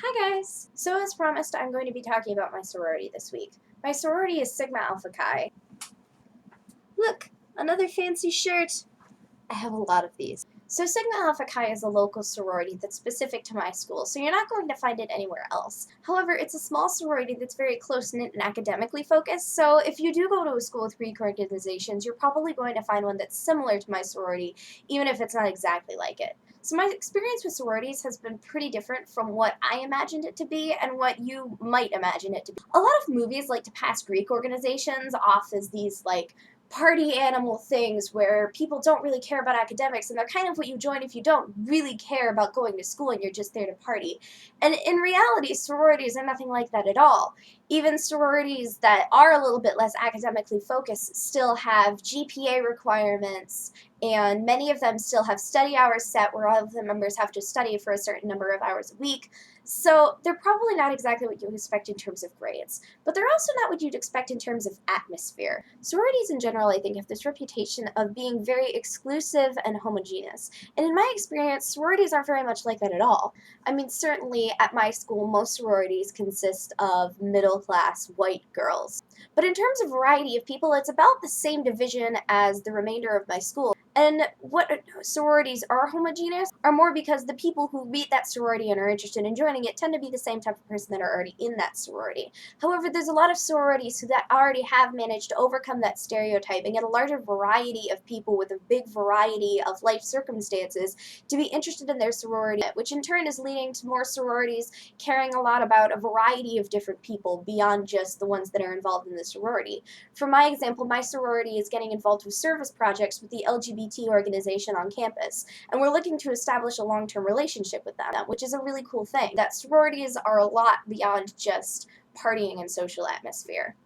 Hi guys! So as promised, I'm going to be talking about my sorority this week. My sorority is Sigma Alpha Chi. Look! Another fancy shirt! I have a lot of these. So Sigma Alpha Chi is a local sorority that's specific to my school, so you're not going to find it anywhere else. However, it's a small sorority that's very close-knit and academically focused, so if you do go to a school with Greek organizations, you're probably going to find one that's similar to my sorority, even if it's not exactly like it. So my experience with sororities has been pretty different from what I imagined it to be and what you might imagine it to be. A lot of movies like to pass Greek organizations off as these, party animal things where people don't really care about academics and they're kind of what you join if you don't really care about going to school and you're just there to party. And in reality, sororities are nothing like that at all. Even sororities that are a little bit less academically focused still have GPA requirements, and many of them still have study hours set where all of the members have to study for a certain number of hours a week. So they're probably not exactly what you expect in terms of grades, but they're also not what you'd expect in terms of atmosphere. Sororities in general, I think, have this reputation of being very exclusive and homogeneous. And in my experience, sororities aren't very much like that at all. I mean, certainly at my school, most sororities consist of middle-class white girls. But in terms of variety of people, it's about the same division as the remainder of my school. And what sororities are homogeneous are more because the people who meet that sorority and are interested in joining it tend to be the same type of person that are already in that sorority. However, there's a lot of sororities that already have managed to overcome that stereotype and get a larger variety of people with a big variety of life circumstances to be interested in their sorority, which in turn is leading to more sororities caring a lot about a variety of different people beyond just the ones that are involved in the sorority. For my example, my sorority is getting involved with service projects with the LGBT organization on campus, and we're looking to establish a long-term relationship with them, which is a really cool thing. That sororities are a lot beyond just partying and social atmosphere.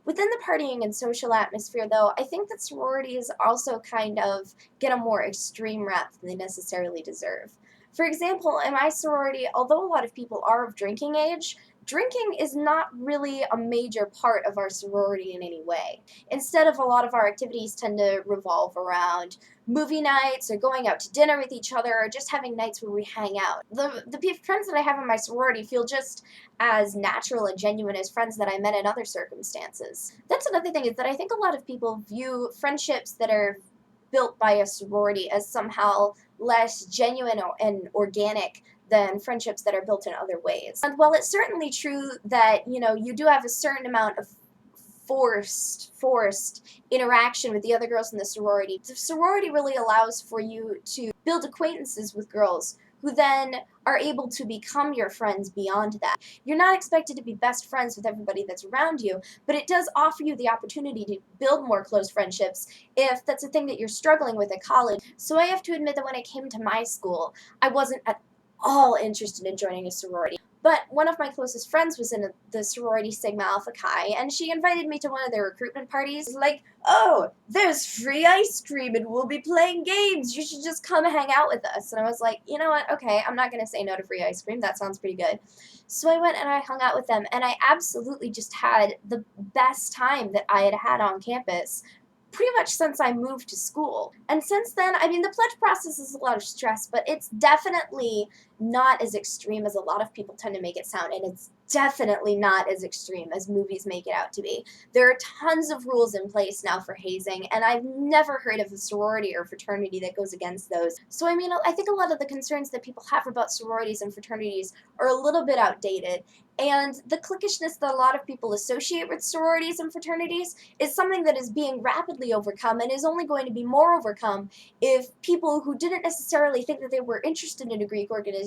Within the partying and social atmosphere, though, I think that sororities also kind of get a more extreme rap than they necessarily deserve. For example, in my sorority, although a lot of people are of drinking age, drinking is not really a major part of our sorority in any way. Instead of a lot of our activities tend to revolve around movie nights or going out to dinner with each other or just having nights where we hang out. The friends that I have in my sorority feel just as natural and genuine as friends that I met in other circumstances. That's another thing, is that I think a lot of people view friendships that are built by a sorority as somehow less genuine and organic than friendships that are built in other ways. And while it's certainly true that, you do have a certain amount of forced interaction with the other girls in the sorority really allows for you to build acquaintances with girls who then are able to become your friends beyond that. You're not expected to be best friends with everybody that's around you, but it does offer you the opportunity to build more close friendships if that's a thing that you're struggling with at college. So I have to admit that when it came to my school, I wasn't at all interested in joining a sorority. But one of my closest friends was in the sorority Sigma Alpha Chi, and she invited me to one of their recruitment parties. Like, oh, there's free ice cream and we'll be playing games. You should just come hang out with us. And I was like, you know what? Okay, I'm not going to say no to free ice cream. That sounds pretty good. So I went and I hung out with them, and I absolutely just had the best time that I had had on campus pretty much since I moved to school. And since then, I mean, the pledge process is a lot of stress, but it's definitely not as extreme as a lot of people tend to make it sound, and it's definitely not as extreme as movies make it out to be. There are tons of rules in place now for hazing, and I've never heard of a sorority or fraternity that goes against those. So, I mean, I think a lot of the concerns that people have about sororities and fraternities are a little bit outdated, and the cliquishness that a lot of people associate with sororities and fraternities is something that is being rapidly overcome and is only going to be more overcome if people who didn't necessarily think that they were interested in a Greek organization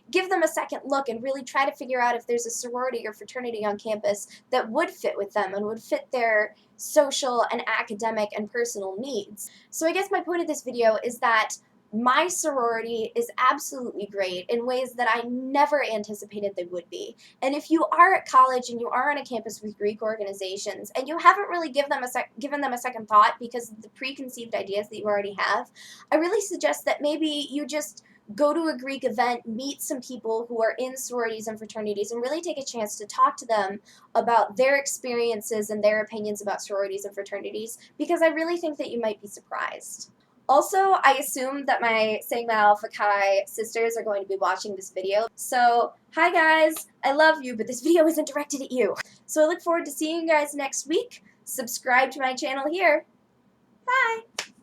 give them a second look and really try to figure out if there's a sorority or fraternity on campus that would fit with them and would fit their social and academic and personal needs. So I guess my point of this video is that my sorority is absolutely great in ways that I never anticipated they would be. And if you are at college and you are on a campus with Greek organizations and you haven't really given them a second thought because of the preconceived ideas that you already have, I really suggest that maybe you just go to a Greek event, meet some people who are in sororities and fraternities, and really take a chance to talk to them about their experiences and their opinions about sororities and fraternities, because I really think that you might be surprised. Also, I assume that my Sigma Alpha Chi sisters are going to be watching this video. So, hi guys, I love you, but this video isn't directed at you. So I look forward to seeing you guys next week. Subscribe to my channel here. Bye!